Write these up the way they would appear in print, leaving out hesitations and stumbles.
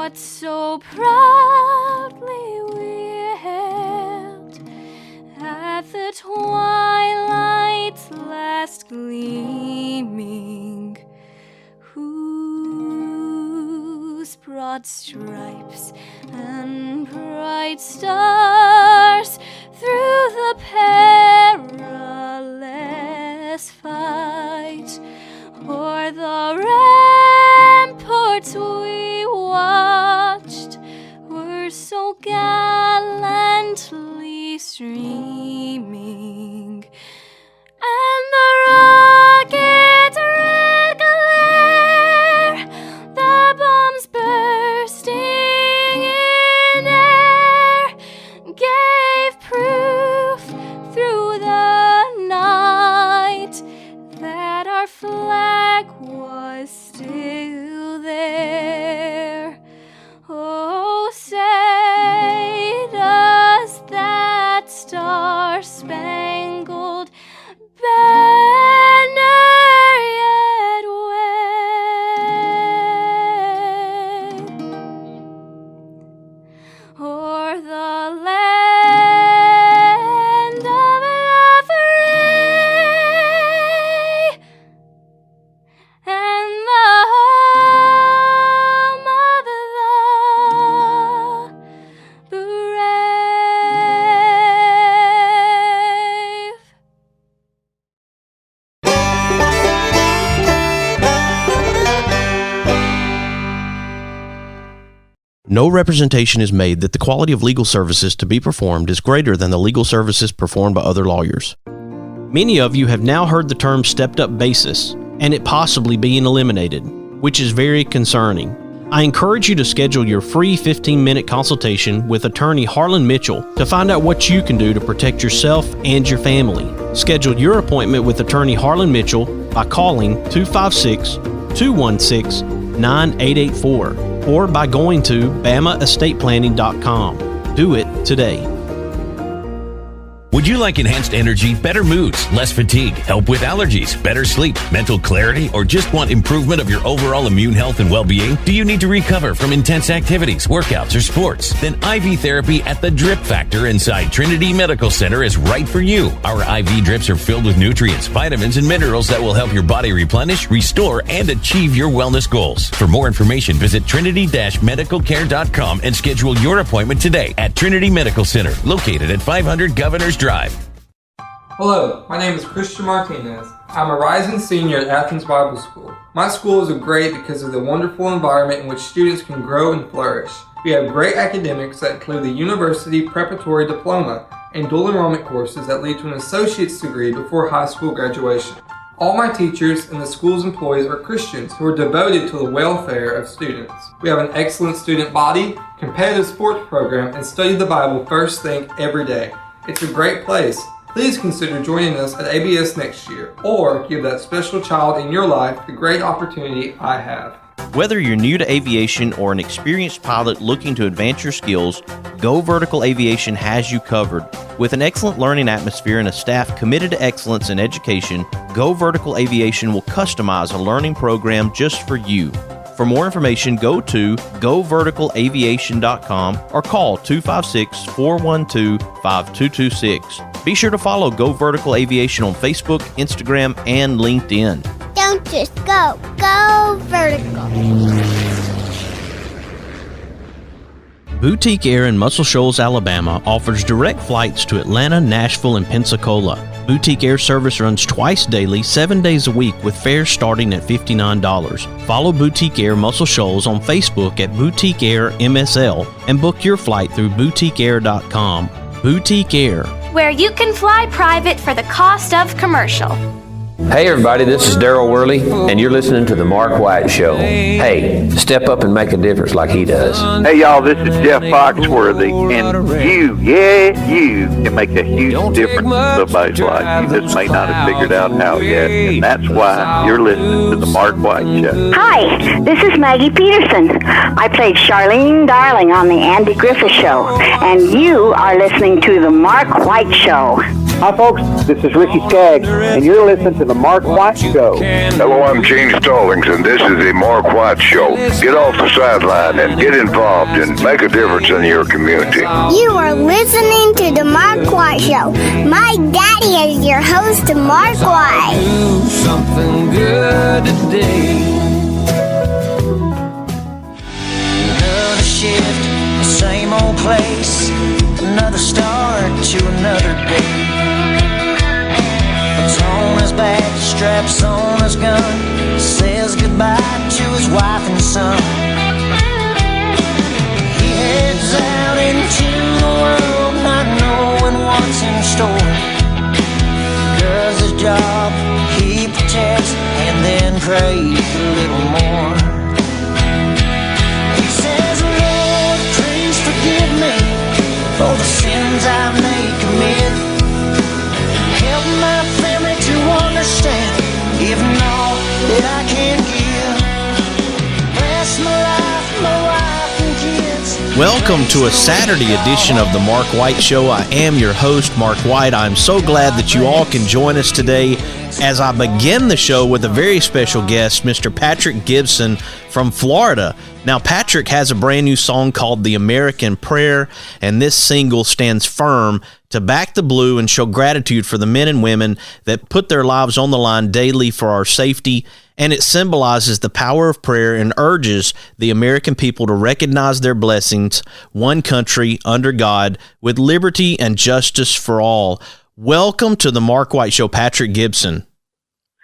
what so proudly we hailed at the twilight's last gleaming, whose broad stripes and bright stars through the perilous fight o'er the ramparts we watched were so gallantly streaming, and the rocket red glare, the bombs bursting in air, gave proof through the night that our flag was still there. Oh, say does that star-spangled banner yet wave o'er the land of the free and the home of the brave. No representation is made that the quality of legal services to be performed is greater than the legal services performed by other lawyers. Many of you have now heard the term stepped-up basis and it possibly being eliminated, which is very concerning. I encourage you to schedule your free 15-minute consultation with attorney Harlan Mitchell to find out what you can do to protect yourself and your family. Schedule your appointment with attorney Harlan Mitchell by calling 256-216-9884 or by going to bamaestateplanning.com. Do it today. Would you like enhanced energy, better moods, less fatigue, help with allergies, better sleep, mental clarity, or just want improvement of your overall immune health and well-being? Do you need to recover from intense activities, workouts, or sports? Then IV therapy at the Drip Factor inside Trinity Medical Center is right for you. Our IV drips are filled with nutrients, vitamins, and minerals that will help your body replenish, restore, and achieve your wellness goals. For more information, visit trinity-medicalcare.com and schedule your appointment today at Trinity Medical Center, located at 500 Governors Drive. Hello, my name is Christian Martinez. I'm a rising senior at Athens Bible School. My school is great because of the wonderful environment in which students can grow and flourish. We have great academics that include the University Preparatory Diploma and dual enrollment courses that lead to an associate's degree before high school graduation. All my teachers and the school's employees are Christians who are devoted to the welfare of students. We have an excellent student body, competitive sports program, and study the Bible first thing every day. It's a great place. Please consider joining us at ABS next year, or give that special child in your life the great opportunity I have. Whether you're new to aviation or an experienced pilot looking to advance your skills, Go Vertical Aviation has you covered. With an excellent learning atmosphere and a staff committed to excellence in education, Go Vertical Aviation will customize a learning program just for you. For more information, go to goverticalaviation.com or call 256-412-5226. Be sure to follow Go Vertical Aviation on Facebook, Instagram, and LinkedIn. Don't just go, go vertical. Boutique Air in Muscle Shoals, Alabama offers direct flights to Atlanta, Nashville, and Pensacola. Boutique Air service runs twice daily, 7 days a week, with fares starting at $59. Follow Boutique Air Muscle Shoals on Facebook at Boutique Air MSL and book your flight through boutiqueair.com. Boutique Air, where you can fly private for the cost of commercial. Hey everybody, this is Daryl Worley, and you're listening to The Mark White Show. Hey, step up and make a difference like he does. Hey y'all, this is Jeff Foxworthy, and you can make a huge difference in somebody's life. You just may not have figured out how yet, and that's why you're listening to The Mark White Show. Hi, this is Maggie Peterson. I played Charlene Darling on The Andy Griffith Show, and you are listening to The Mark White Show. Hi, folks. This is Ricky Skaggs, and you're listening to The Mark White Show. Hello, I'm Gene Stallings, and this is The Mark White Show. Get off the sideline and get involved and make a difference in your community. You are listening to The Mark White Show. My daddy is your host, Mark White. Do something good today. Another shift, the same old place. Another start to another day. Puts on his badge, straps on his gun, says goodbye to his wife and son. He heads out into the world, not knowing what's in store. Does his job, he protects, and then prays a little more. He says, Lord, please forgive me for the sins I may commit. Help my family to understand, giving all that I can give. Bless my life, my wife and kids. Welcome to a Saturday edition of the Mark White Show. I am your host, Mark White. I'm so glad that you all can join us today as I begin the show with a very special guest, Mr. Patrick Gibson from Florida. Now, Patrick has a brand new song called The American Prayer, and this single stands firm to back the blue and show gratitude for the men and women that put their lives on the line daily for our safety, and it symbolizes the power of prayer and urges the American people to recognize their blessings, one country under God, with liberty and justice for all. Welcome to the Mark White Show, Patrick Gibson.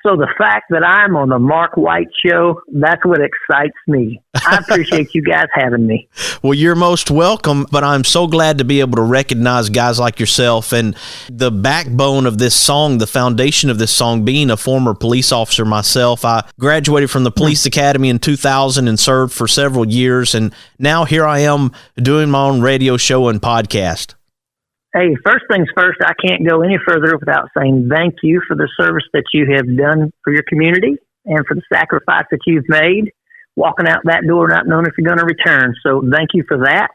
So the fact that I'm on the Mark White Show, that's what excites me. I appreciate you guys having me. Well, you're most welcome, but I'm so glad to be able to recognize guys like yourself. And the backbone of this song, the foundation of this song, being a former police officer myself, I graduated from the police academy in 2000 and served for several years. And now here I am doing my own radio show and podcast. Hey, first things first, I can't go any further without saying thank you for the service that you have done for your community and for the sacrifice that you've made, walking out that door not knowing if you're going to return. So thank you for that.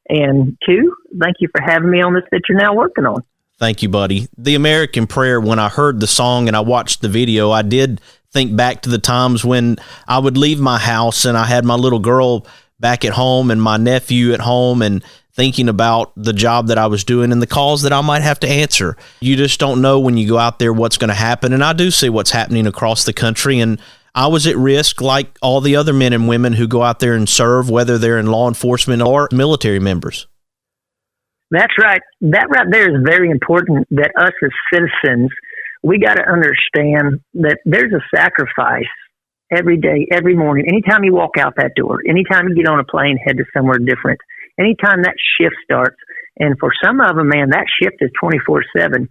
And two, thank you for having me on this that you're now working on. Thank you, buddy. The American Prayer, when I heard the song and I watched the video, I did think back to the times when I would leave my house and I had my little girl back at home and my nephew at home, and thinking about the job that I was doing and the calls that I might have to answer. You just don't know when you go out there what's going to happen. And I do see what's happening across the country. And I was at risk like all the other men and women who go out there and serve, whether they're in law enforcement or military members. That's right. That right there is very important, that us as citizens, we got to understand that there's a sacrifice every day, every morning. Anytime you walk out that door, anytime you get on a plane, head to somewhere different, anytime that shift starts, and for some of them, man, that shift is 24/7.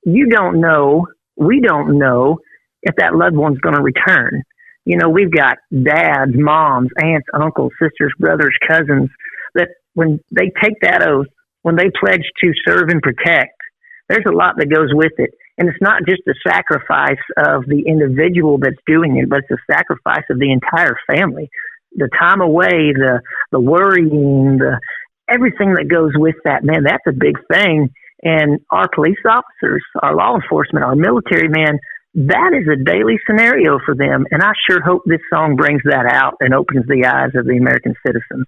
You don't know, we don't know if that loved one's going to return. You know, we've got dads, moms, aunts, uncles, sisters, brothers, cousins, that when they take that oath, when they pledge to serve and protect, there's a lot that goes with it. And it's not just the sacrifice of the individual that's doing it, but it's the sacrifice of the entire family. The time away, the worrying, everything that goes with that, man, that's a big thing. And our police officers, our law enforcement, our military, man, that is a daily scenario for them. And I sure hope this song brings that out and opens the eyes of the American citizens.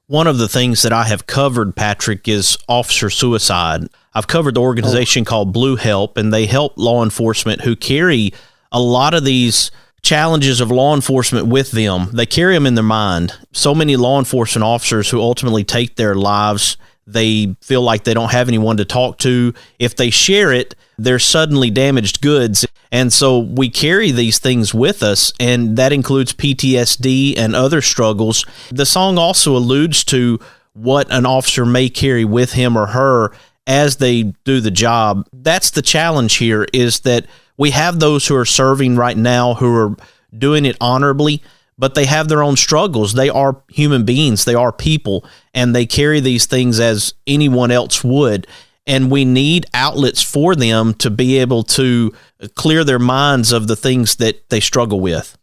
One of the things that I have covered, Patrick, is officer suicide. I've covered the organization called Blue Help, and they help law enforcement who carry a lot of these challenges of law enforcement with them. They carry them in their mind. So many law enforcement officers who ultimately take their lives, they feel like they don't have anyone to talk to. If they share it, they're suddenly damaged goods. And so we carry these things with us, and that includes PTSD and other struggles. The song also alludes to what an officer may carry with him or her as they do the job. That's the challenge here, is that we have those who are serving right now who are doing it honorably, but they have their own struggles. They are human beings. They are people, and they carry these things as anyone else would. And we need outlets for them to be able to clear their minds of the things that they struggle with.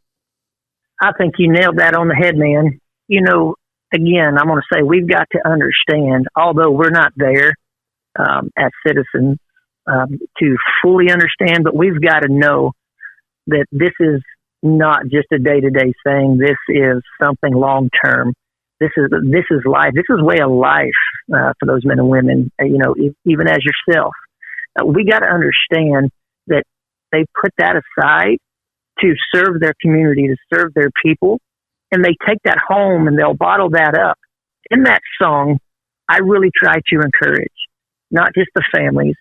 I think you nailed that on the head, man. You know, again, I'm going to say we've got to understand, although we're not there as citizens, to fully understand, but we've got to know that this is not just a day-to-day thing. This is something long-term. This is life. This is way of life for those men and women, even as yourself. We got to understand that they put that aside to serve their community, to serve their people, and they take that home and they'll bottle that up. In that song, I really try to encourage not just the families,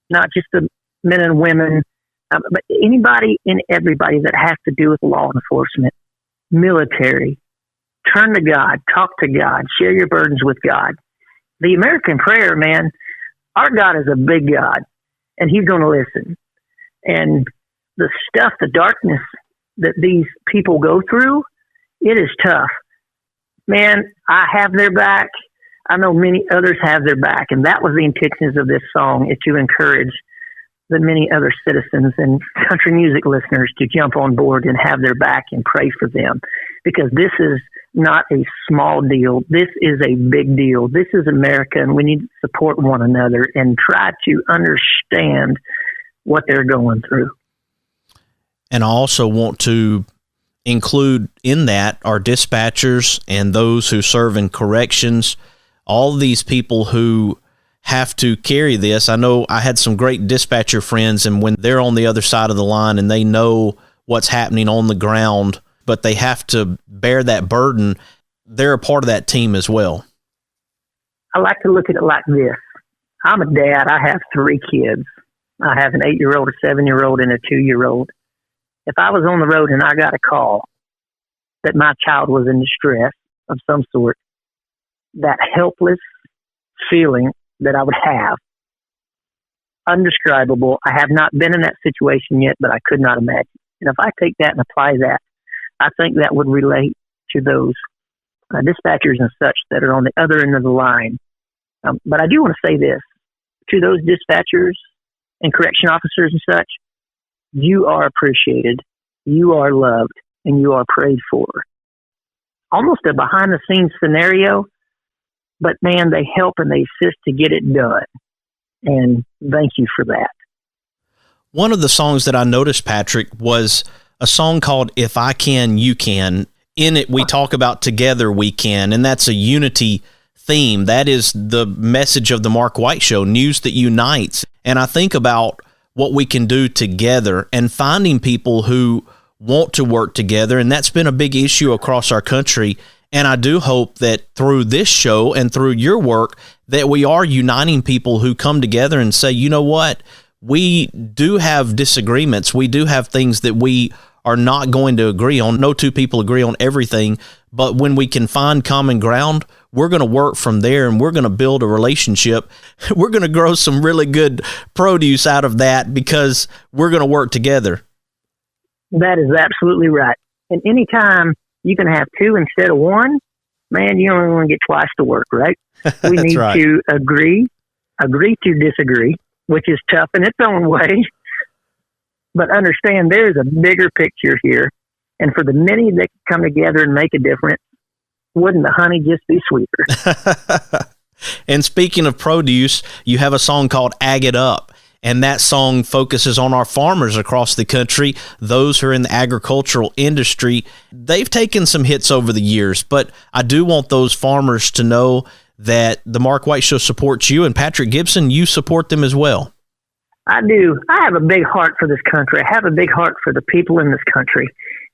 not just the men and women, but anybody and everybody that has to do with law enforcement, military. Turn to God, talk to God, share your burdens with God. The American prayer, man, our God is a big God, and He's going to listen. And the stuff, the darkness that these people go through, it is tough. Man, I have their back. I know many others have their back, and that was the intentions of this song, is to encourage the many other citizens and country music listeners to jump on board and have their back and pray for them, because this is not a small deal. This is a big deal. This is America, and we need to support one another and try to understand what they're going through. And I also want to include in that our dispatchers and those who serve in corrections, all these people who have to carry this. I know I had some great dispatcher friends, and when they're on the other side of the line and they know what's happening on the ground, but they have to bear that burden, they're a part of that team as well. I like to look at it like this. I'm a dad. I have 3 kids. I have an 8-year-old, a 7-year-old, and a 2-year-old. If I was on the road and I got a call that my child was in distress of some sort, that helpless feeling that I would have, undescribable. I have not been in that situation yet, but I could not imagine. And if I take that and apply that, I think that would relate to those dispatchers and such that are on the other end of the line. But I do want to say this to those dispatchers and correction officers and such: you are appreciated, you are loved, and you are prayed for. Almost a behind-the-scenes scenario, but man, they help and they assist to get it done. And thank you for that. One of the songs that I noticed, Patrick, was a song called If I Can, You Can. In it, we talk about Together We Can, and that's a unity theme. That is the message of the Mark White Show, news that unites. And I think about what we can do together and finding people who want to work together, and that's been a big issue across our country. And I do hope that through this show and through your work that we are uniting people who come together and say, you know what, we do have disagreements. We do have things that we are not going to agree on. No two people agree on everything. But when we can find common ground, we're going to work from there, and we're going to build a relationship. We're going to grow some really good produce out of that because we're going to work together. That is absolutely right. And anytime you can have 2 instead of 1, man, you only want to get twice the work, right? We need right. to agree to disagree, which is tough in its own way. But understand there's a bigger picture here. And for the many that come together and make a difference, wouldn't the honey just be sweeter? And speaking of produce, you have a song called Ag It Up. And that song focuses on our farmers across the country, those who are in the agricultural industry. They've taken some hits over the years, but I do want those farmers to know that the Mark White Show supports you, and Patrick Gibson, you support them as well. I do. I have a big heart for this country. I have a big heart for the people in this country.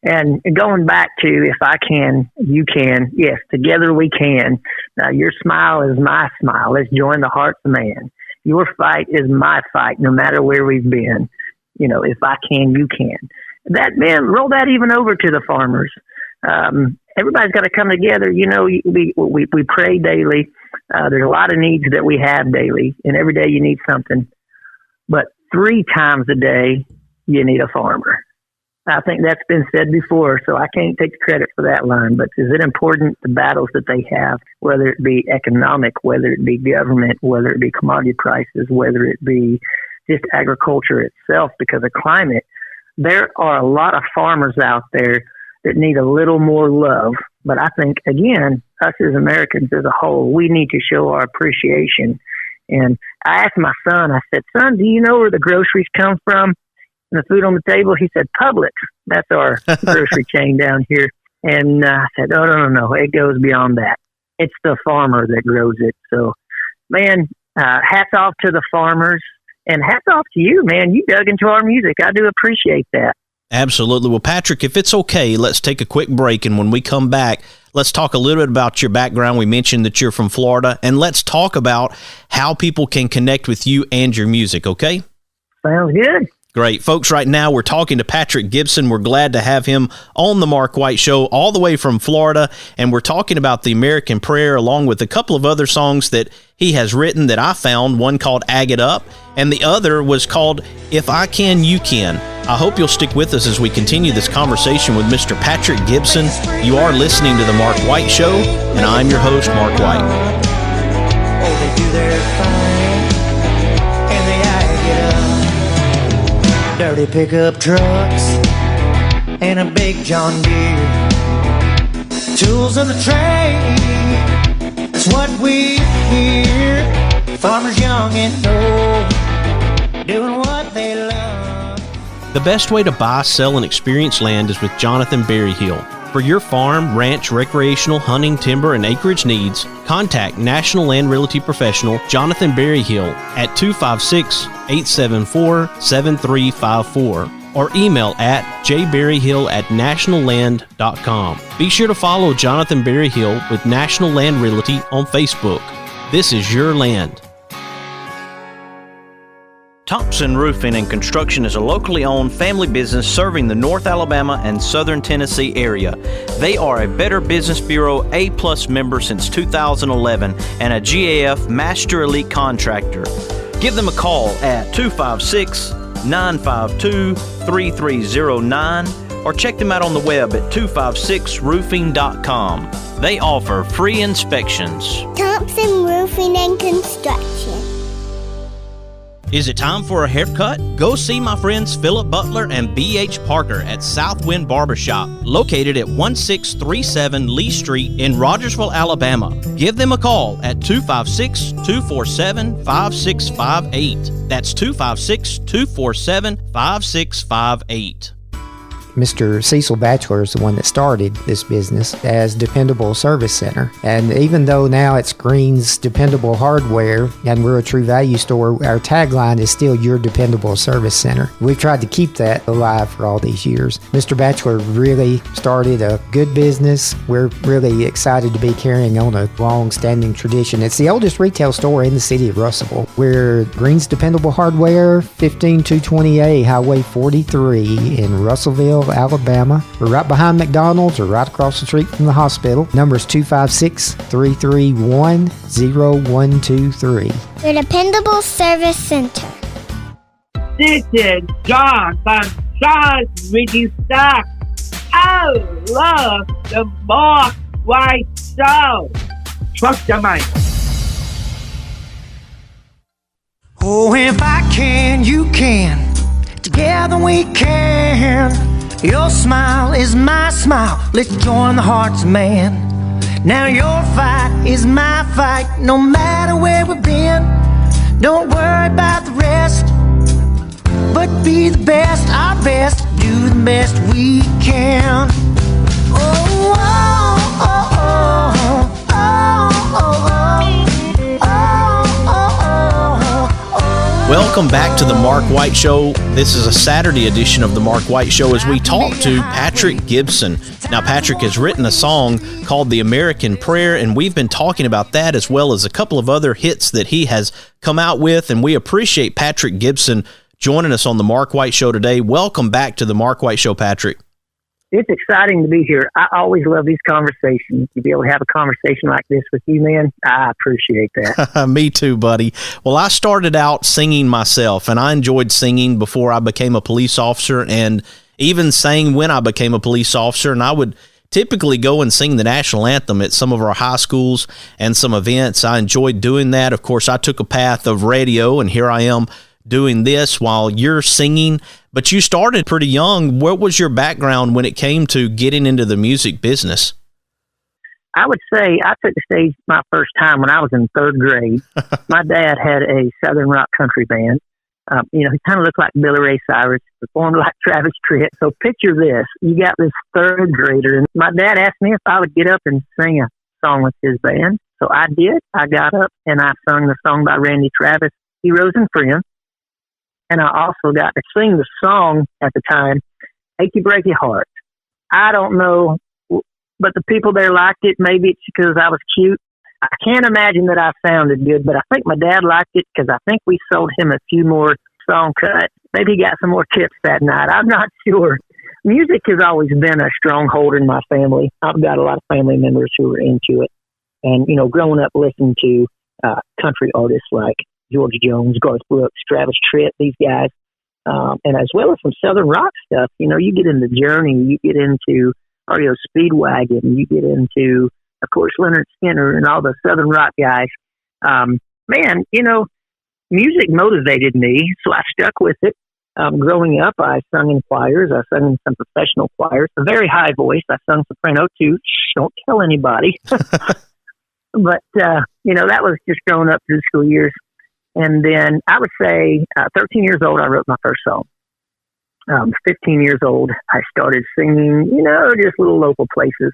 And going back to if I can, you can. Yes, together we can. Now, your smile is my smile. Let's join the hearts of man. Your fight is my fight, no matter where we've been. You know, if I can, you can. That, man, roll that even over to the farmers. Everybody's got to come together. You know, we pray daily. There's a lot of needs that we have daily, and every day you need something. But 3 times a day, you need a farmer. I think that's been said before, so I can't take the credit for that line. But is it important, the battles that they have, whether it be economic, whether it be government, whether it be commodity prices, whether it be just agriculture itself because of climate? There are a lot of farmers out there that need a little more love. But I think, again, us as Americans as a whole, we need to show our appreciation And I asked my son, I said, son, do you know where the groceries come from and the food on the table? He said, Publix. That's our grocery chain down here. And I said, oh, no. It goes beyond that. It's the farmer that grows it. So, man, hats off to the farmers. And hats off to you, man. You dug into our music. I do appreciate that. Absolutely. Well, Patrick, if it's okay, let's take a quick break. And when we come back, let's talk a little bit about your background. We mentioned that you're from Florida. And let's talk about how people can connect with you and your music, okay? Sounds good. Great. Folks, right now we're talking to Patrick Gibson. We're glad to have him on the Mark White Show all the way from Florida, and we're talking about the American Prayer along with a couple of other songs that he has written that I found, one called Ag It Up, and the other was called If I Can, You Can. I hope you'll stick with us as we continue this conversation with Mr. Patrick Gibson. You are listening to the Mark White Show, and I'm your host, Mark White. Oh, they do their thing, and they ag it up. Dirty pickup trucks and a big John Deere. Tools of the trade, that's what we hear. Farmers young and old, doing what they love. The best way to buy, sell, and experience land is with Jonathan Berryhill. For your farm, ranch, recreational, hunting, timber, and acreage needs, contact National Land Realty Professional Jonathan Berryhill at 256-874-7354 or email at jberryhill@nationalland.com. Be sure to follow Jonathan Berryhill with National Land Realty on Facebook. This is your land. Thompson Roofing and Construction is a locally owned family business serving the North Alabama and Southern Tennessee area. They are a Better Business Bureau A+ member since 2011 and a GAF Master Elite Contractor. Give them a call at 256-952-3309 or check them out on the web at 256roofing.com. They offer free inspections. Thompson Roofing and Construction. Is it time for a haircut? Go see my friends Philip Butler and B.H. Parker at Southwind Barbershop, located at 1637 Lee Street in Rogersville, Alabama. Give them a call at 256-247-5658. That's 256-247-5658. Mr. Cecil Batchelor is the one that started this business as Dependable Service Center. And even though now it's Green's Dependable Hardware and we're a True Value store, our tagline is still Your Dependable Service Center. We've tried to keep that alive for all these years. Mr. Batchelor really started a good business. We're really excited to be carrying on a long-standing tradition. It's the oldest retail store in the city of Russellville. We're Green's Dependable Hardware, 15220A Highway 43 in Russellville, Alabama. We're right behind McDonald's or right across the street from the hospital. Number is 256-331-0123. Your Dependable Service Center. This is John from John's Reading Stock. I love the Mark White Show. Trust the mic. Oh, if I can, you can. Together we can. Your smile is my smile. Let's join the hearts of man. Now your fight is my fight. No matter where we've been, don't worry about the rest, but be the best, our best. Do the best we can. Oh, oh, oh, oh, oh, oh, Welcome back to the Mark White Show. This is a Saturday edition of the Mark White Show as we talk to Patrick Gibson. Now, Patrick has written a song called The American Prayer, and we've been talking about that as well as a couple of other hits that he has come out with, and we appreciate Patrick Gibson joining us on the Mark White Show today. Welcome back to the Mark White Show, Patrick. It's exciting to be here. I always love these conversations. To be able to have a conversation like this with you, man, I appreciate that. Me too, buddy. Well, I started out singing myself, and I enjoyed singing before I became a police officer and even sang when I became a police officer. And I would typically go and sing the national anthem at some of our high schools and some events. I enjoyed doing that. Of course, I took a path of radio, and here I am doing this while you're singing. But you started pretty young. What was your background when it came to getting into the music business? I would say I took the stage my first time when I was in third grade. My dad had a Southern rock country band. He kind of looked like Billy Ray Cyrus, performed like Travis Tritt. So picture this. You got this third grader, and my dad asked me if I would get up and sing a song with his band. So I did. I got up, and I sung the song by Randy Travis, Heroes and Friends. And I also got to sing the song at the time, Achy Breaky Heart. I don't know, but the people there liked it. Maybe it's because I was cute. I can't imagine that I sounded good, but I think my dad liked it because I think we sold him a few more song cuts. Maybe he got some more tips that night. I'm not sure. Music has always been a stronghold in my family. I've got a lot of family members who are into it. And, growing up listening to country artists like George Jones, Garth Brooks, Travis Tritt, these guys, and as well as some Southern rock stuff. You get into Journey, you get into REO Speedwagon, you get into, of course, Leonard Skinner and all the Southern rock guys. Music motivated me, so I stuck with it. Growing up, I sung in choirs. I sung in some professional choirs. A very high voice. I sung soprano too. Shh, don't tell anybody. But, that was just growing up through the school years. And then I would say 13 years old, I wrote my first song. 15 years old, I started singing, just little local places.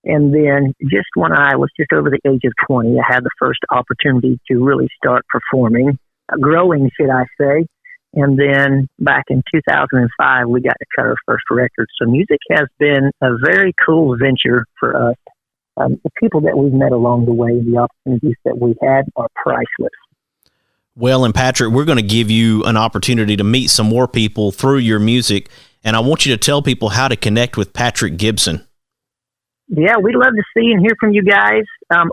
And then just when I was just over the age of 20, I had the first opportunity to really start performing, growing, should I say. And then back in 2005, we got to cut our first record. So music has been a very cool venture for us. The people that we've met along the way, the opportunities that we had are priceless. Well, and Patrick, we're going to give you an opportunity to meet some more people through your music. And I want you to tell people how to connect with Patrick Gibson. Yeah, we'd love to see and hear from you guys.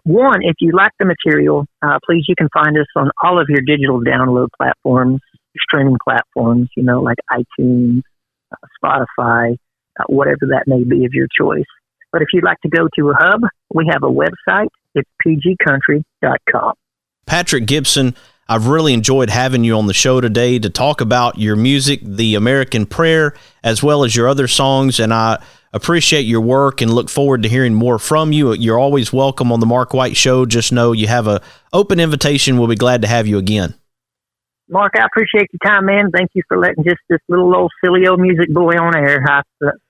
One, if you like the material, please, you can find us on all of your digital download platforms, streaming platforms, like iTunes, Spotify, whatever that may be of your choice. But if you'd like to go to a hub, we have a website. It's pgcountry.com. Patrick Gibson, I've really enjoyed having you on the show today to talk about your music, The American Prayer, as well as your other songs, and I appreciate your work and look forward to hearing more from you. You're always welcome on the Mark White Show. Just know you have an open invitation. We'll be glad to have you again. Mark, I appreciate your time, man. Thank you for letting just this little old silly old music boy on air.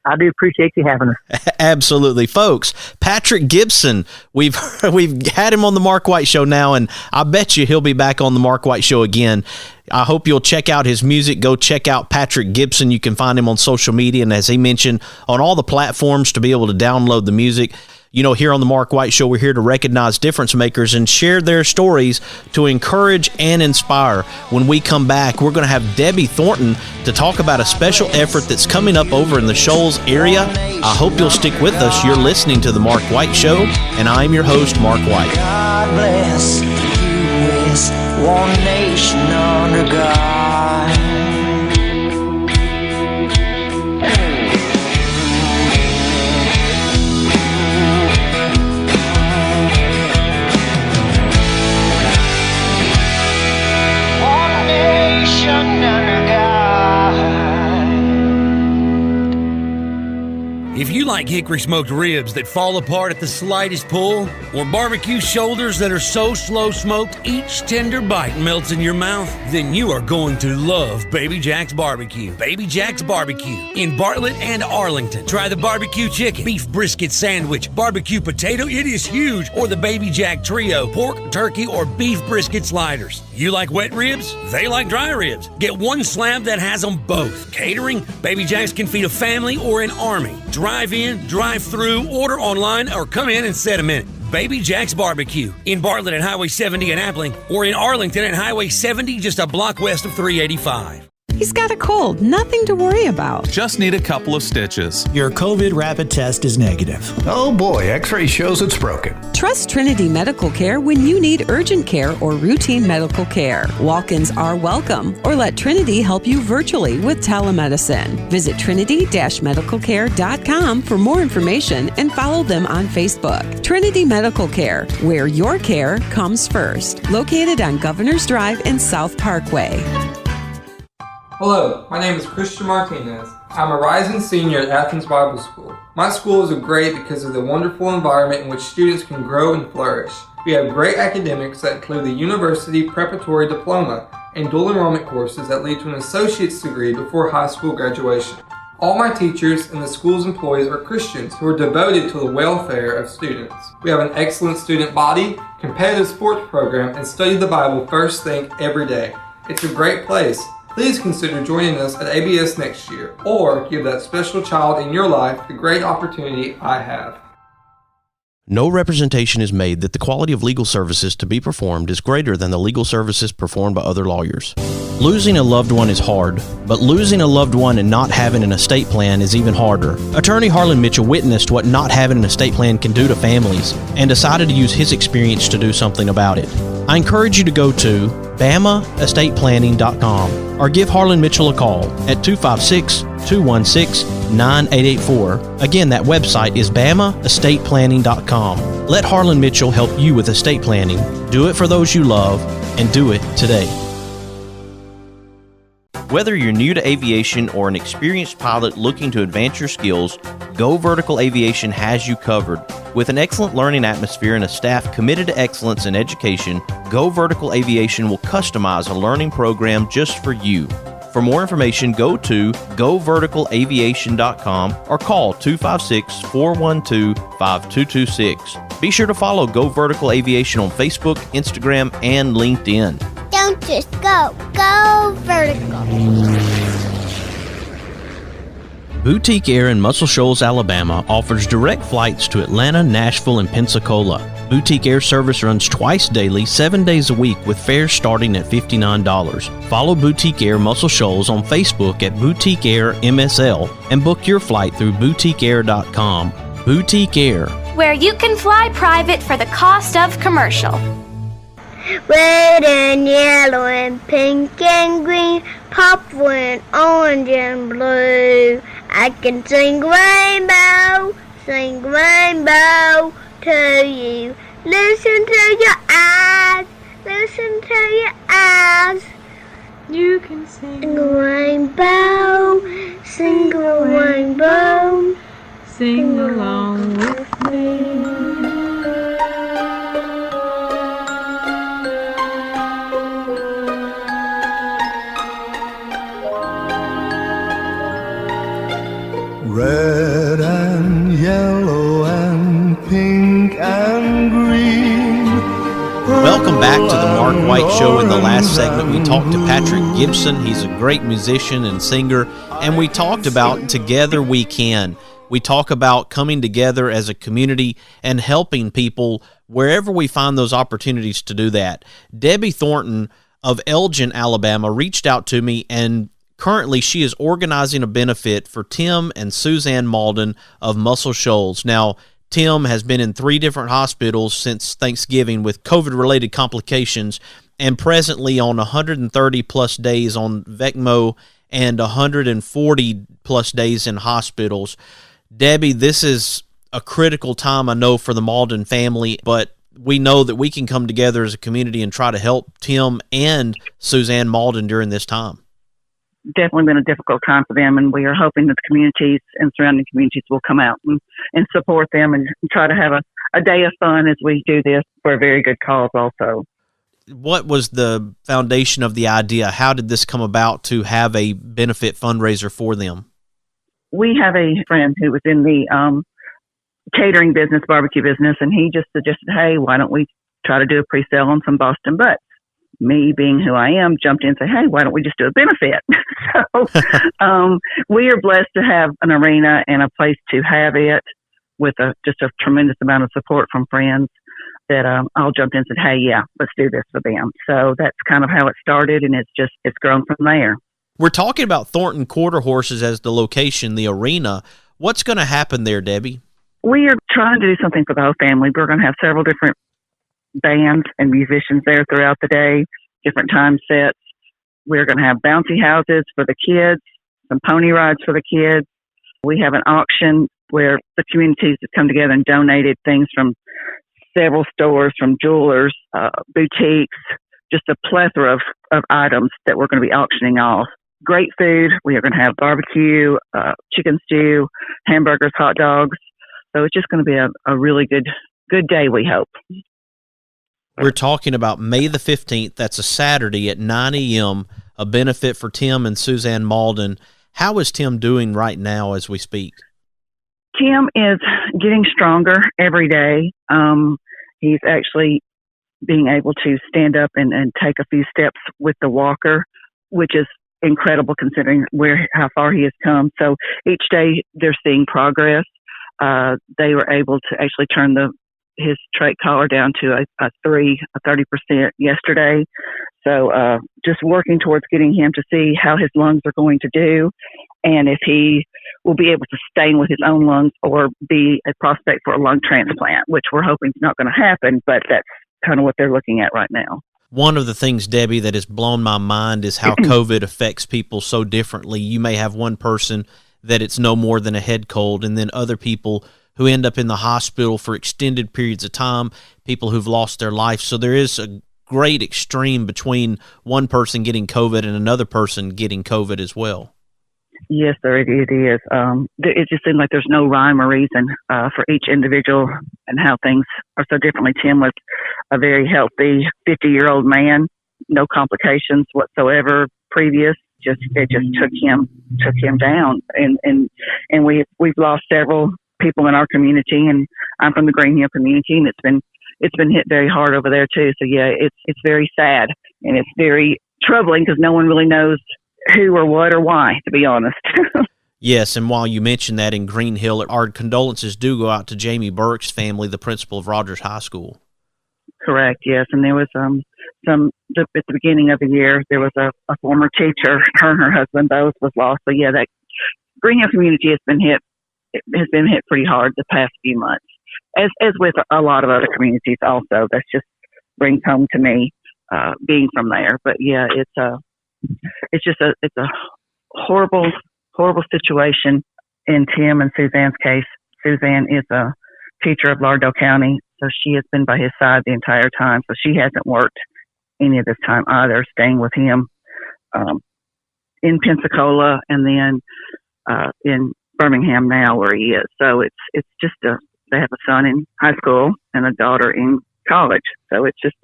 I do appreciate you having us. Absolutely. Folks, Patrick Gibson, we've had him on the Mark White Show now, and I bet you he'll be back on the Mark White Show again. I hope you'll check out his music. Go check out Patrick Gibson. You can find him on social media, and as he mentioned, on all the platforms to be able to download the music. Here on the Mark White Show, we're here to recognize difference makers and share their stories to encourage and inspire. When we come back, we're going to have Debbie Thornton to talk about a special effort that's coming up over in the Shoals area. I hope you'll stick with us. You're listening to the Mark White Show, and I'm your host, Mark White. God bless the U.S., one nation under God. If you like hickory smoked ribs that fall apart at the slightest pull, or barbecue shoulders that are so slow smoked each tender bite melts in your mouth, then you are going to love Baby Jack's Barbecue. Baby Jack's Barbecue in Bartlett and Arlington. Try the barbecue chicken, beef brisket sandwich, barbecue potato, it is huge, or the Baby Jack Trio, pork, turkey, or beef brisket sliders. You like wet ribs? They like dry ribs. Get one slab that has them both. Catering? Baby Jack's can feed a family or an army. Drive in, drive through, order online, or come in and set them in. Baby Jack's Barbecue in Bartlett at Highway 70 in Appling, or in Arlington at Highway 70 just a block west of 385. He's got a cold, nothing to worry about. Just need a couple of stitches. Your COVID rapid test is negative. Oh boy, X-ray shows it's broken. Trust Trinity Medical Care when you need urgent care or routine medical care. Walk-ins are welcome, or let Trinity help you virtually with telemedicine. Visit trinity-medicalcare.com for more information and follow them on Facebook. Trinity Medical Care, where your care comes first. Located on Governor's Drive and South Parkway. Hello, my name is Christian Martinez. I'm a rising senior at Athens Bible School. My school is great because of the wonderful environment in which students can grow and flourish. We have great academics that include the University Preparatory Diploma and dual enrollment courses that lead to an associate's degree before high school graduation. All my teachers and the school's employees are Christians who are devoted to the welfare of students. We have an excellent student body, competitive sports program, and study the Bible first thing every day. It's a great place. Please consider joining us at ABS next year, or give that special child in your life the great opportunity I have. No representation is made that the quality of legal services to be performed is greater than the legal services performed by other lawyers. Losing a loved one is hard, but losing a loved one and not having an estate plan is even harder. Attorney Harlan Mitchell witnessed what not having an estate plan can do to families and decided to use his experience to do something about it. I encourage you to go to BamaEstatePlanning.com or give Harlan Mitchell a call at 256-216-9884. Again, that website is BamaEstatePlanning.com. Let Harlan Mitchell help you with estate planning. Do it for those you love, and do it today. Whether you're new to aviation or an experienced pilot looking to advance your skills, Go Vertical Aviation has you covered. With an excellent learning atmosphere and a staff committed to excellence in education, Go Vertical Aviation will customize a learning program just for you. For more information, go to goverticalaviation.com or call 256-412-5226. Be sure to follow Go Vertical Aviation on Facebook, Instagram, and LinkedIn. Don't just go. Go vertical. Boutique Air in Muscle Shoals, Alabama offers direct flights to Atlanta, Nashville, and Pensacola. Boutique Air service runs twice daily, 7 days a week, with fares starting at $59. Follow Boutique Air Muscle Shoals on Facebook at Boutique Air MSL and book your flight through boutiqueair.com. Boutique Air, where you can fly private for the cost of commercial. Red and yellow and pink and green, purple and orange and blue. I can sing rainbow to you. Listen to your eyes, listen to your eyes. You can sing a rainbow, sing a rainbow, sing along with me. Red and yellow and pink and green. Welcome back to the Mark White Show. In the last segment, we talked to Patrick Gibson. He's a great musician and singer, and we talked about Together We Can. We talk about coming together as a community and helping people wherever we find those opportunities to do that. Debbie Thornton of Elgin, Alabama, reached out to me, and currently she is organizing a benefit for Tim and Suzanne Mauldin of Muscle Shoals. Now, Tim has been in 3 different hospitals since Thanksgiving with COVID-related complications, and presently on 130-plus days on VECMO and 140-plus days in hospitals. Debbie, this is a critical time, I know, for the Mauldin family, but we know that we can come together as a community and try to help Tim and Suzanne Mauldin during this time. Definitely been a difficult time for them, and we are hoping that the communities and surrounding communities will come out and support them and try to have a day of fun as we do this for a very good cause also. What was the foundation of the idea? How did this come about to have a benefit fundraiser for them? We have a friend who was in the catering business, barbecue business, and he just suggested, hey, why don't we try to do a pre-sale on some Boston butts? Me, being who I am, jumped in and said, hey, why don't we just do a benefit? So we are blessed to have an arena and a place to have it with just a tremendous amount of support from friends that all jumped in and said, hey, yeah, let's do this for them. So that's kind of how it started, and it's grown from there. We're talking about Thornton Quarter Horses as the location, the arena. What's going to happen there, Debbie? We are trying to do something for the whole family. We're going to have several different bands and musicians there throughout the day, different time sets. We're going to have bouncy houses for the kids, some pony rides for the kids. We have an auction where the communities have come together and donated things from several stores, from jewelers, boutiques, just a plethora of items that we're going to be auctioning off. great food. We are going to have barbecue, chicken stew, hamburgers, hot dogs. So it's just going to be a really good day, we hope. We're talking about May the 15th. That's a Saturday at 9 a.m., a benefit for Tim and Suzanne Mauldin. How is Tim doing right now as we speak? Tim is getting stronger every day. He's actually being able to stand up and take a few steps with the walker, which is incredible considering how far he has come. So each day they're seeing progress. They were able to actually turn his trait collar down to a 30% yesterday. So just working towards getting him to see how his lungs are going to do and if he will be able to stay with his own lungs or be a prospect for a lung transplant, which we're hoping is not going to happen, but that's kind of what they're looking at right now. One of the things, Debbie, that has blown my mind is how COVID affects people so differently. You may have one person that it's no more than a head cold, and then other people who end up in the hospital for extended periods of time, people who've lost their life. So there is a great extreme between one person getting COVID and another person getting COVID as well. Yes, sir, it is. It just seems like there's no rhyme or reason for each individual and how things are so differently. Tim was a very healthy 50-year-old man, no complications whatsoever previous. It just took him down, and we've lost several people in our community, and I'm from the Green Hill community, and it's been hit very hard over there too. So yeah, it's very sad and it's very troubling because no one really knows who or what or why, to be honest. Yes, and while you mentioned that in Green Hill, our condolences do go out to Jamie Burke's family, the principal of Rogers High School. Correct, yes. And there was at the beginning of the year, there was a former teacher, her and her husband both was lost. So yeah, that Green Hill community has been hit pretty hard the past few months, as with a lot of other communities also. That's just brings home to me being from there. But yeah, it's a horrible situation in Tim and Suzanne's case. Suzanne is a teacher of Lauderdale County, so she has been by his side the entire time. So she hasn't worked any of this time either, staying with him in Pensacola and then in Birmingham now where he is. So it's just they have a son in high school and a daughter in college. So it's just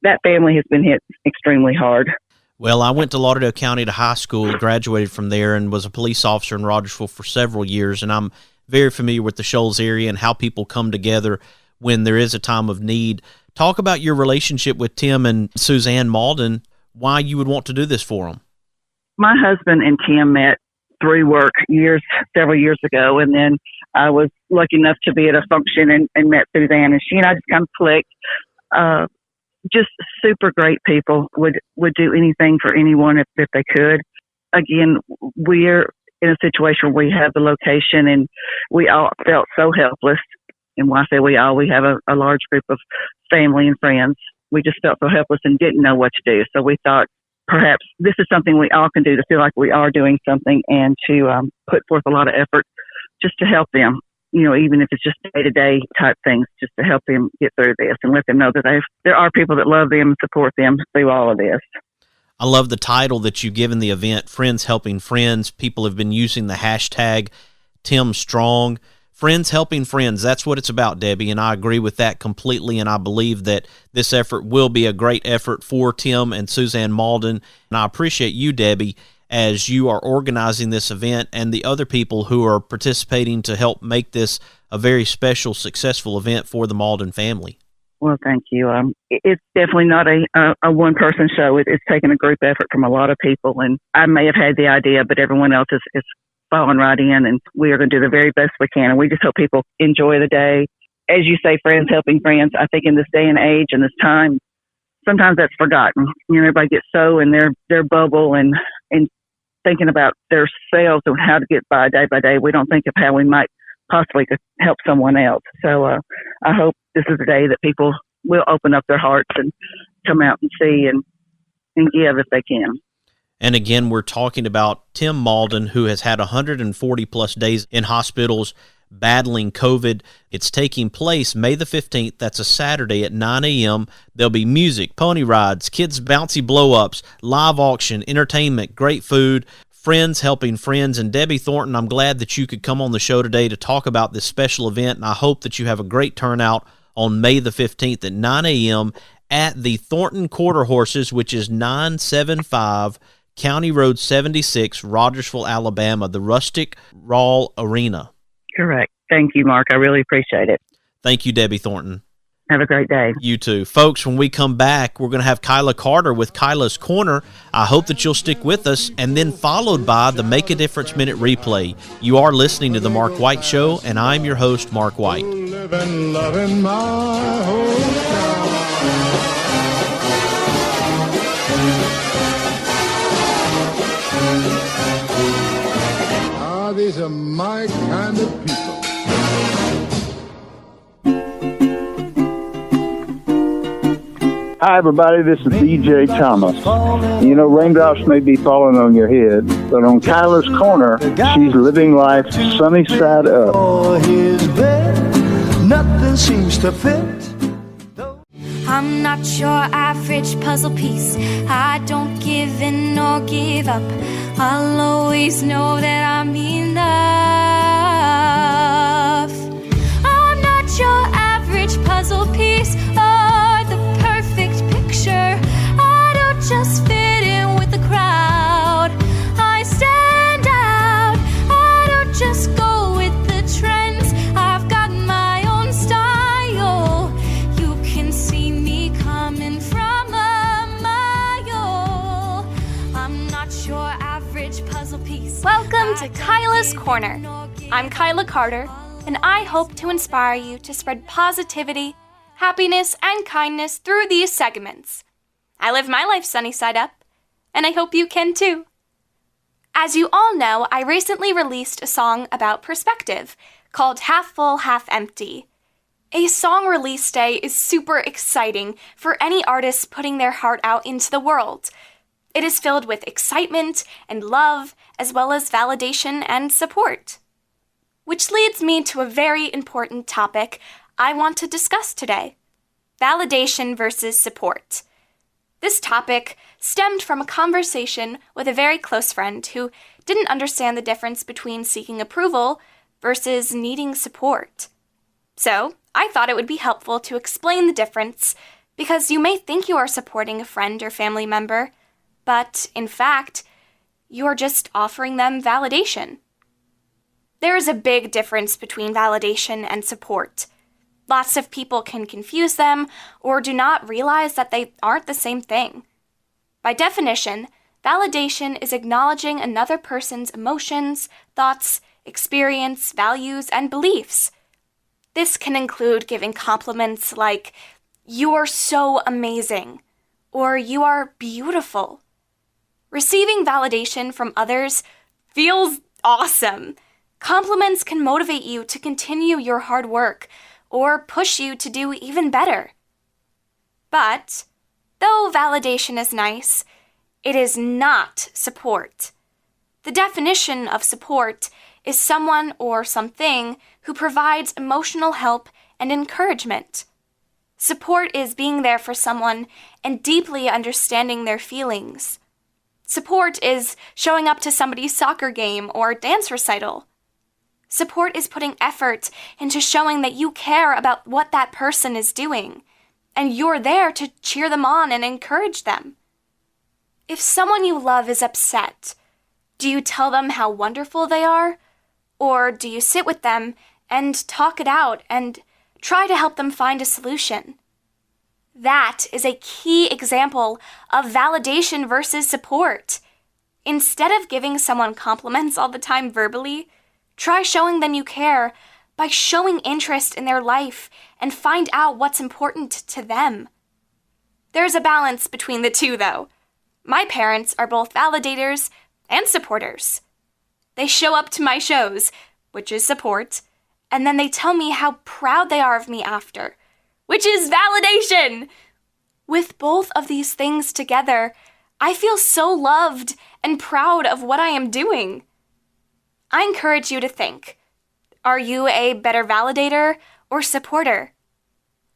that family has been hit extremely hard. Well, I went to Lauderdale County to high school, graduated from there, and was a police officer in Rogersville for several years. And I'm very familiar with the Shoals area and how people come together when there is a time of need. Talk about your relationship with Tim and Suzanne Mauldin, why you would want to do this for them. My husband and Tim met through work several years ago, and then I was lucky enough to be at a function and met Suzanne, and she and I just kind of clicked. Just super great people, would do anything for anyone if they could. Again, we're in a situation where we have the location and we all felt so helpless. And when I say we have a large group of family and friends. We just felt so helpless and didn't know what to do. So we thought perhaps this is something we all can do to feel like we are doing something and to put forth a lot of effort just to help them. You know, even if it's just day-to-day type things, just to help them get through this and let them know that there are people that love them and support them through all of this. I love the title that you've given the event, Friends Helping Friends. People have been using the hashtag Tim Strong. Friends Helping Friends, that's what it's about, Debbie, and I agree with that completely, and I believe that this effort will be a great effort for Tim and Suzanne Mauldin, and I appreciate you, Debbie, as you are organizing this event and the other people who are participating to help make this a very special, successful event for the Mauldin family. Well, thank you. It's definitely not a one-person show. It's taken a group effort from a lot of people, and I may have had the idea, but everyone else is falling right in, and we are going to do the very best we can, and we just hope people enjoy the day. As you say, friends helping friends, I think in this day and age and this time, sometimes that's forgotten. You know, everybody gets so in their bubble and thinking about their selves and how to get by day. We don't think of how we might possibly help someone else. So I hope this is a day that people will open up their hearts and come out and see and give if they can. And again, we're talking about Tim Mauldin, who has had 140 plus days in hospitals, battling COVID. It's taking place May the 15th. That's a Saturday at 9 a.m. There'll be music, pony rides, kids' bouncy blow-ups, live auction, entertainment, great food, friends helping friends. And Debbie Thornton, I'm glad that you could come on the show today to talk about this special event, and I hope that you have a great turnout on May the 15th at 9 a.m. at the Thornton Quarter Horses, which is 975 County Road 76, Rogersville, Alabama, the Rustic Raw Arena. Correct. Thank you, Mark. I really appreciate it. Thank you, Debbie Thornton. Have a great day. You too. Folks, when we come back, we're going to have Kyla Carter with Kyla's Korner. I hope that you'll stick with us, and then followed by the Make a Difference Minute Replay. You are listening to The Mark White Show, and I'm your host, Mark White. Living, loving my hometown. These are my kind of people. Hi, everybody. This is DJ Thomas. You know, raindrops may be falling on your head, but on Kyla's Korner, she's living life sunny side up. His bed, nothing seems to fit. I'm not your average puzzle piece. I don't give in or give up. I'll always know that I'm enough. I'm not your average puzzle piece or the perfect picture. I don't just fit in with the crowd. I stand out. I don't just go with the trends. I've got my own style. You can see me coming from a mile. I'm not your average puzzle piece. Welcome to Kyla's Korner. I'm Kyla Carter, and I hope to inspire you to spread positivity, happiness, and kindness through these segments. I live my life sunny side up, and I hope you can too. As you all know, I recently released a song about perspective called Half Full, Half Empty. A song release day is super exciting for any artist putting their heart out into the world. It is filled with excitement and love, as well as validation and support. Which leads me to a very important topic I want to discuss today: validation versus support. This topic stemmed from a conversation with a very close friend who didn't understand the difference between seeking approval versus needing support. So, I thought it would be helpful to explain the difference, because you may think you are supporting a friend or family member, but, in fact, you are just offering them validation. There is a big difference between validation and support. Lots of people can confuse them or do not realize that they aren't the same thing. By definition, validation is acknowledging another person's emotions, thoughts, experience, values, and beliefs. This can include giving compliments like, "You are so amazing," or "You are beautiful." Receiving validation from others feels awesome. Compliments can motivate you to continue your hard work or push you to do even better. But, though validation is nice, it is not support. The definition of support is someone or something who provides emotional help and encouragement. Support is being there for someone and deeply understanding their feelings. Support is showing up to somebody's soccer game or dance recital. Support is putting effort into showing that you care about what that person is doing, and you're there to cheer them on and encourage them. If someone you love is upset, do you tell them how wonderful they are? Or do you sit with them and talk it out and try to help them find a solution? That is a key example of validation versus support. Instead of giving someone compliments all the time verbally, try showing them you care by showing interest in their life and find out what's important to them. There's a balance between the two, though. My parents are both validators and supporters. They show up to my shows, which is support, and then they tell me how proud they are of me after, which is validation. With both of these things together, I feel so loved and proud of what I am doing. I encourage you to think, Are you a better validator or supporter?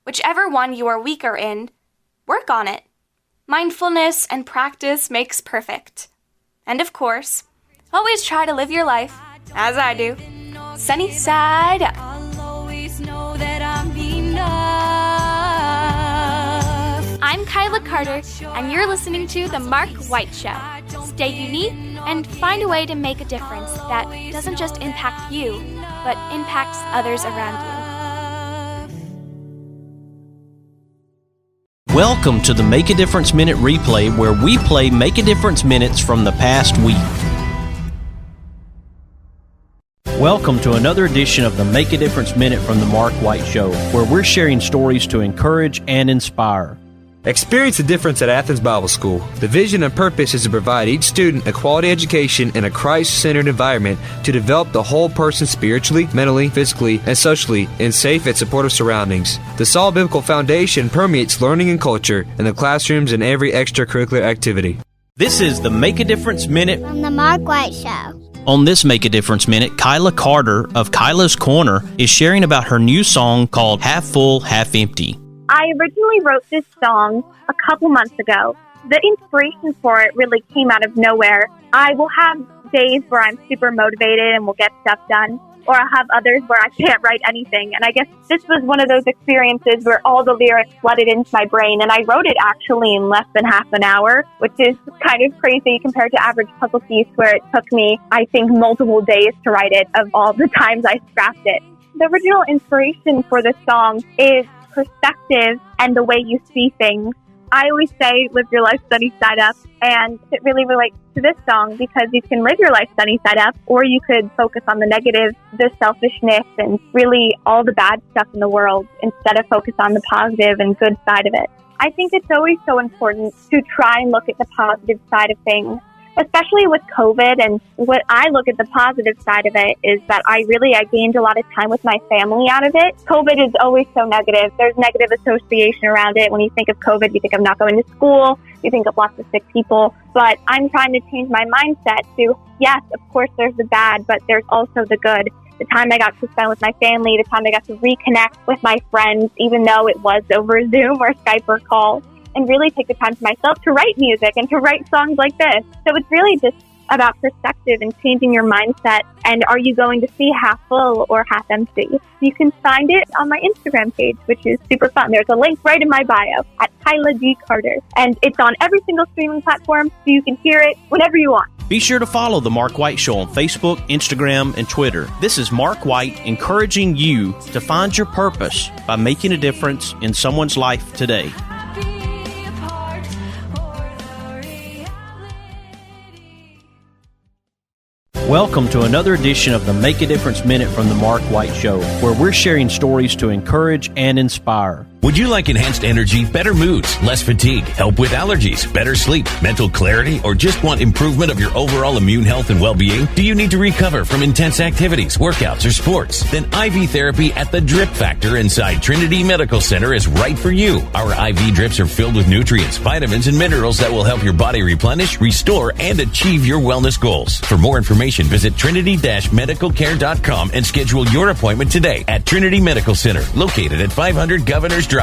Whichever one you are weaker in, work on it. Mindfulness and practice makes perfect. And of course, always try to live your life, as I do, sunny side up. I'll always know that I'm enough. I'm Kyla Carter, and you're listening to The Mark White Show. Stay unique and find a way to make a difference that doesn't just impact you, but impacts others around you. Welcome to the Make a Difference Minute replay, where we play Make a Difference minutes from the past week. Welcome to another edition of the Make a Difference Minute from the Mark White Show, where we're sharing stories to encourage and inspire. Experience the difference at Athens Bible School. The vision and purpose is to provide each student a quality education in a Christ-centered environment to develop the whole person spiritually, mentally, physically, and socially in safe and supportive surroundings. The solid biblical foundation permeates learning and culture in the classrooms and every extracurricular activity. This is the Make a Difference Minute from the Mark White Show. On this Make a Difference Minute, Kyla Carter of Kyla's Korner is sharing about her new song called Half Full, Half Empty. I originally wrote this song a couple months ago. The inspiration for it really came out of nowhere. I will have days where I'm super motivated and will get stuff done, or I'll have others where I can't write anything. And I guess this was one of those experiences where all the lyrics flooded into my brain, and I wrote it actually in less than half an hour, which is kind of crazy compared to average puzzle piece where it took me, I think, multiple days to write it of all the times I scrapped it. The original inspiration for this song is perspective and the way you see things. I always say live your life sunny side up, and it really relates to this song because you can live your life sunny side up, or you could focus on the negative, the selfishness, and really all the bad stuff in the world instead of focus on the positive and good side of it. I think it's always so important to try and look at the positive side of things, especially with COVID. And what I look at the positive side of it is that I gained a lot of time with my family out of it. COVID is always so negative. There's negative association around it. When you think of COVID, you think of not going to school, you think of lots of sick people. But I'm trying to change my mindset to, yes, of course there's the bad, but there's also the good. The time I got to spend with my family, the time I got to reconnect with my friends, even though it was over Zoom or Skype or call. And really take the time for myself to write music and to write songs like this. So it's really just about perspective and changing your mindset. And are you going to see half full or half empty? You can find it on my Instagram page, which is super fun. There's a link right in my bio at Kyla D. Carter. And it's on every single streaming platform, so you can hear it whenever you want. Be sure to follow The Mark White Show on Facebook, Instagram, and Twitter. This is Mark White encouraging you to find your purpose by making a difference in someone's life today. Welcome to another edition of the Make a Difference Minute from the Mark White Show, where we're sharing stories to encourage and inspire. Would you like enhanced energy, better moods, less fatigue, help with allergies, better sleep, mental clarity, or just want improvement of your overall immune health and well-being? Do you need to recover from intense activities, workouts, or sports? Then IV therapy at the Drip Factor inside Trinity Medical Center is right for you. Our IV drips are filled with nutrients, vitamins, and minerals that will help your body replenish, restore, and achieve your wellness goals. For more information, visit trinity-medicalcare.com and schedule your appointment today at Trinity Medical Center, located at 500 Governors Drive.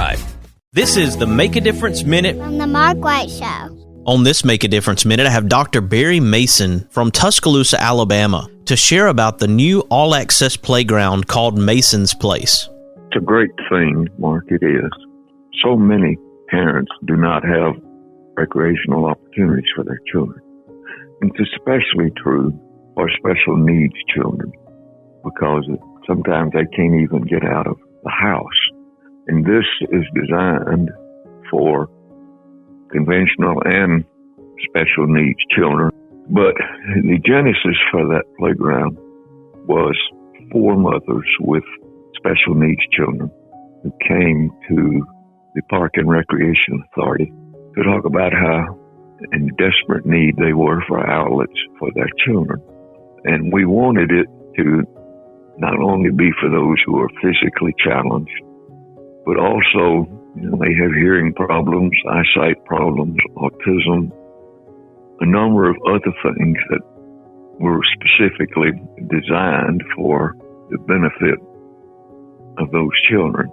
This is the Make a Difference Minute from the Mark White Show. On this Make a Difference Minute, I have Dr. Barry Mason from Tuscaloosa, Alabama, to share about the new all-access playground called Mason's Place. It's a great thing, Mark, it is. So many parents do not have recreational opportunities for their children. It's especially true for special needs children, because sometimes they can't even get out of the house. And this is designed for conventional and special needs children. But the genesis for that playground was 4 mothers with special needs children who came to the Park and Recreation Authority to talk about how in desperate need they were for outlets for their children. And we wanted it to not only be for those who are physically challenged, but also, they have hearing problems, eyesight problems, autism, a number of other things that were specifically designed for the benefit of those children.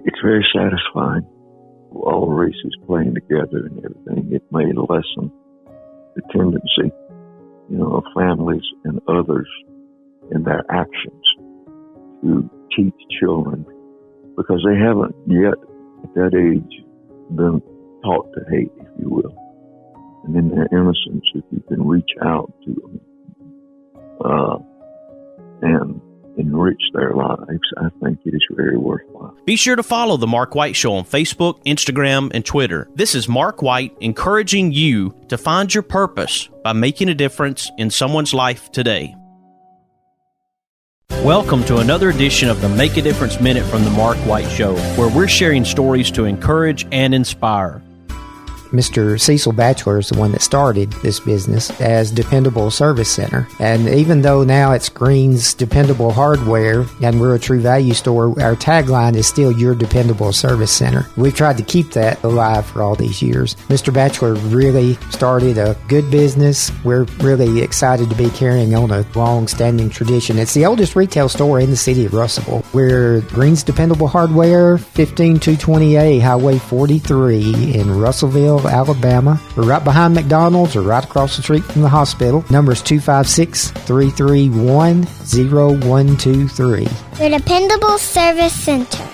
It's very satisfying. All races playing together and everything. It may lessen the tendency, of families and others in their actions to teach children, because they haven't yet at that age been taught to hate, if you will. And in their innocence, if you can reach out to them and enrich their lives, I think it is very worthwhile. Be sure to follow The Mark White Show on Facebook, Instagram, and Twitter. This is Mark White encouraging you to find your purpose by making a difference in someone's life today. Welcome to another edition of the Make a Difference Minute from The Mark White Show, where we're sharing stories to encourage and inspire. Mr. Cecil Batchelor is the one that started this business as Dependable Service Center. And even though now it's Green's Dependable Hardware and we're a True Value store, our tagline is still Your Dependable Service Center. We've tried to keep that alive for all these years. Mr. Batchelor really started a good business. We're really excited to be carrying on a long-standing tradition. It's the oldest retail store in the city of Russellville. We're Green's Dependable Hardware, 15220A Highway 43 in Russellville, Alabama. We're right behind McDonald's or right across the street from the hospital. Number is 256-331-0123. Your Dependable Service Center.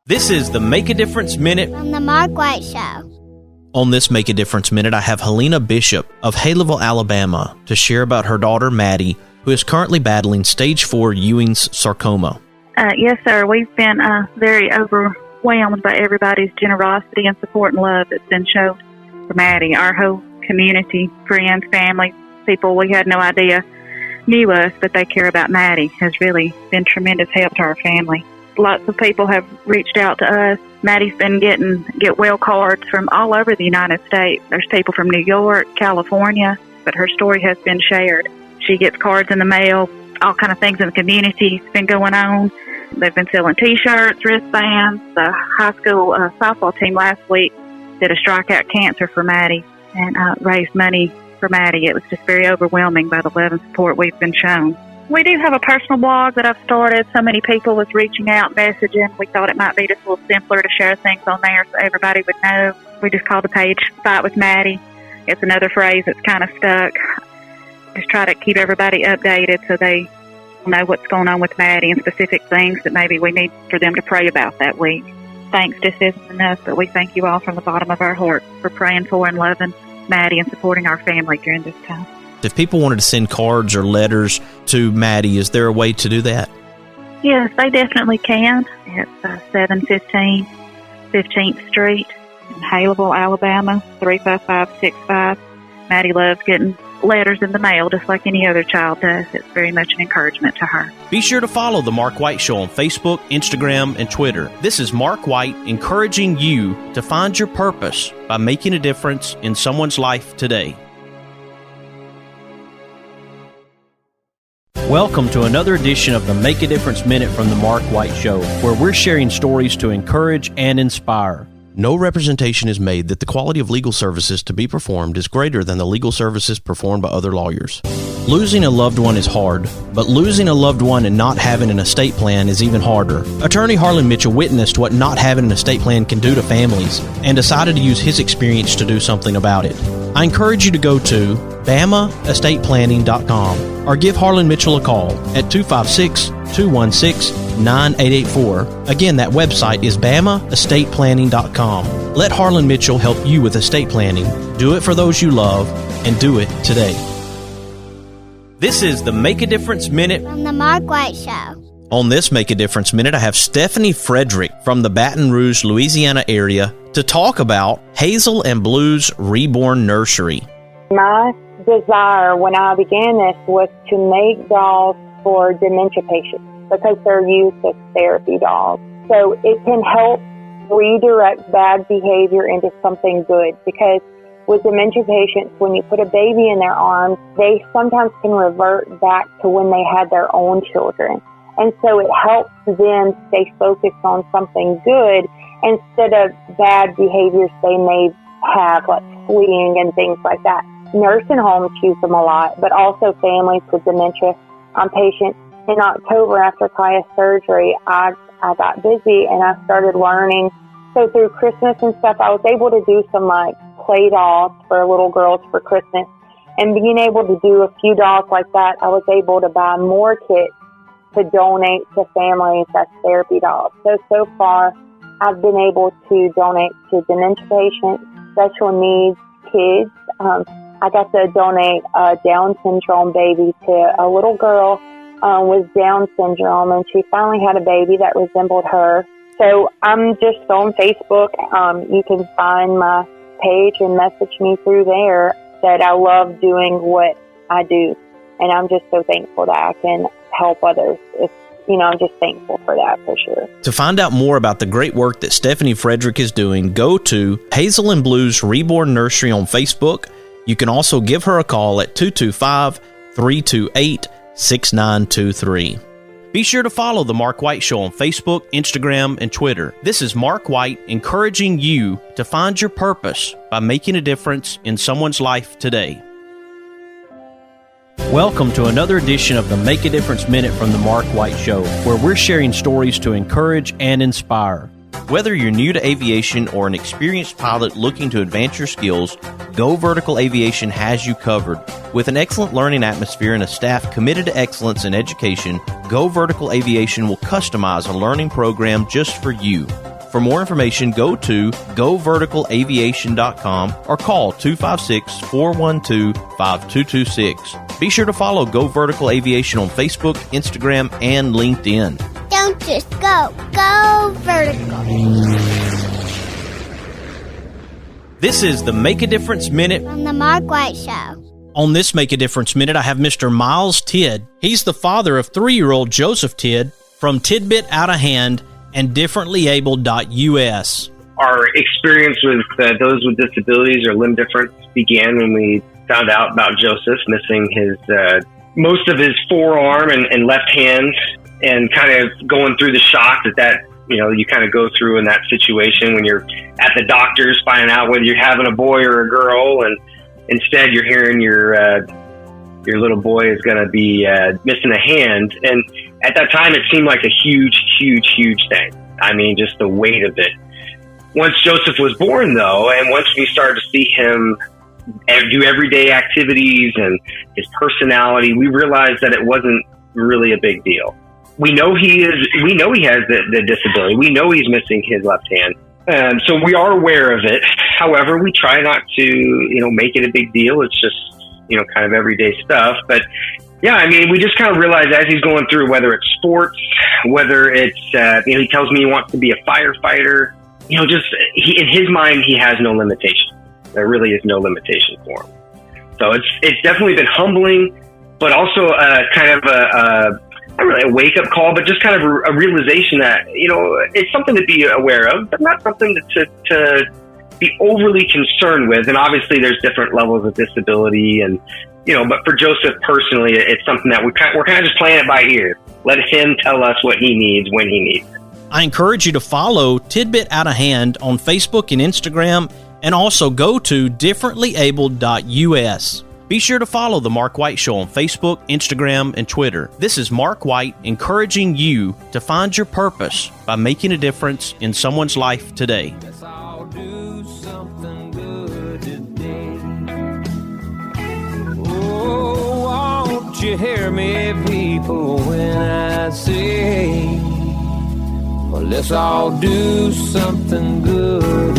This is the Make a Difference Minute On the Mark White Show. On this Make a Difference Minute, I have Helena Bishop of Haleyville, Alabama, to share about her daughter, Maddie, who is currently battling stage 4 Ewing's sarcoma. Yes, sir. We've been very overwhelmed by everybody's generosity and support and love that's been shown for Maddie. Our whole community, friends, family, people we had no idea knew us, but they care about Maddie, has really been tremendous help to our family. Lots of people have reached out to us. Maddie's been get well cards from all over the United States. There's people from New York, California, but her story has been shared. She gets cards in the mail, all kind of things in the community has been going on. They've been selling T-shirts, wristbands. The high school softball team last week did a Strikeout Cancer for Maddie and raised money for Maddie. It was just very overwhelming by the love and support we've been shown. We do have a personal blog that I've started. So many people was reaching out, messaging. We thought it might be just a little simpler to share things on there so everybody would know. We just called the page Fight with Maddie. It's another phrase that's kind of stuck. Just try to keep everybody updated so they know what's going on with Maddie and specific things that maybe we need for them to pray about that week. Thanks just isn't enough, but we thank you all from the bottom of our heart for praying for and loving Maddie and supporting our family during this time. If people wanted to send cards or letters to Maddie, is there a way to do that? Yes, they definitely can. It's 715 15th Street in Haleyville, Alabama, 35565. Maddie loves getting letters in the mail just like any other child does. It's very much an encouragement to her. Be sure to follow The Mark White Show on Facebook, Instagram, and Twitter. This is Mark White encouraging you to find your purpose by making a difference in someone's life today. Welcome to another edition of the Make a Difference Minute from The Mark White Show, where we're sharing stories to encourage and inspire. No representation is made that the quality of legal services to be performed is greater than the legal services performed by other lawyers. Losing a loved one is hard, but losing a loved one and not having an estate plan is even harder. Attorney Harlan Mitchell witnessed what not having an estate plan can do to families and decided to use his experience to do something about it. I encourage you to go to BamaEstatePlanning.com or give Harlan Mitchell a call at 256-216-9884. Again, that website is BamaEstatePlanning.com. Let Harlan Mitchell help you with estate planning. Do it for those you love, and do it today. This is the Make a Difference Minute On the Mark White Show. On this Make a Difference Minute, I have Stephanie Frederick from the Baton Rouge, Louisiana area to talk about Hazel and Blue's Reborn Nursery. My desire when I began this was to make dolls for dementia patients because they're used as therapy dolls. So it can help redirect bad behavior into something good, because with dementia patients, when you put a baby in their arms, they sometimes can revert back to when they had their own children. And so it helps them stay focused on something good instead of bad behaviors they may have, like fleeing and things like that. Nursing homes use them a lot, but also families with dementia patients in October after Kaya's surgery, I got busy and I started learning. So through Christmas and stuff, I was able to do some like play dolls for little girls for Christmas. And being able to do a few dolls like that, I was able to buy more kits to donate to families as therapy dolls. So far, I've been able to donate to dementia patients, special needs kids. I got to donate a Down syndrome baby to a little girl with Down syndrome, and she finally had a baby that resembled her. So I'm just on Facebook. You can find my page and message me through there. That I love doing what I do, and I'm just so thankful that I can help others. I'm just thankful for that for sure. To find out more about the great work that Stephanie Frederick is doing, go to Hazel and Blue's Reborn Nursery on Facebook. You can also give her a call at 225-328-6923. Be sure to follow The Mark White Show on Facebook, Instagram, and Twitter. This is Mark White encouraging you to find your purpose by making a difference in someone's life today. Welcome to another edition of the Make a Difference Minute from The Mark White Show, where we're sharing stories to encourage and inspire. Whether you're new to aviation or an experienced pilot looking to advance your skills, Go Vertical Aviation has you covered. With an excellent learning atmosphere and a staff committed to excellence in education, Go Vertical Aviation will customize a learning program just for you. For more information, go to goverticalaviation.com or call 256-412-5226. Be sure to follow Go Vertical Aviation on Facebook, Instagram, and LinkedIn. Don't just go vertical. This is the Make a Difference Minute On the Mark White Show. On this Make a Difference Minute, I have Mr. Miles Tidd. He's the father of 3-year-old Joseph Tidd from Tidbit Out of Hand and differentlyable.us. Our experience with those with disabilities or limb difference began when we found out about Joseph missing his most of his forearm and left hand, and kind of going through the shock that you kind of go through in that situation when you're at the doctor's finding out whether you're having a boy or a girl, and instead you're hearing your little boy is going to be missing a hand. And at that time, it seemed like a huge thing. I mean, just the weight of it. Once Joseph was born, though, and once we started to see him do everyday activities and his personality, we realized that it wasn't really a big deal. We know he has the disability. We know he's missing his left hand. So we are aware of it. However, we try not to, make it a big deal. It's just, kind of everyday stuff. But yeah, I mean, we just kind of realized as he's going through, whether it's sports, whether it's, he tells me he wants to be a firefighter, in his mind, he has no limitation. There really is no limitation for him. So it's definitely been humbling, but also kind of not really a wake-up call, but just kind of a realization that, it's something to be aware of, but not something to be overly concerned with. And obviously there's different levels of disability and, but for Joseph personally, it's something that we're kind of just playing it by ear. Let him tell us what he needs when he needs it. I encourage you to follow Tidbit Out of Hand on Facebook and Instagram, and also go to differentlyable.us. Be sure to follow The Mark White Show on Facebook, Instagram, and Twitter. This is Mark White encouraging you to find your purpose by making a difference in someone's life today. I'll do something good today. Oh, won't you hear me, people, when I say, well, let's all do something good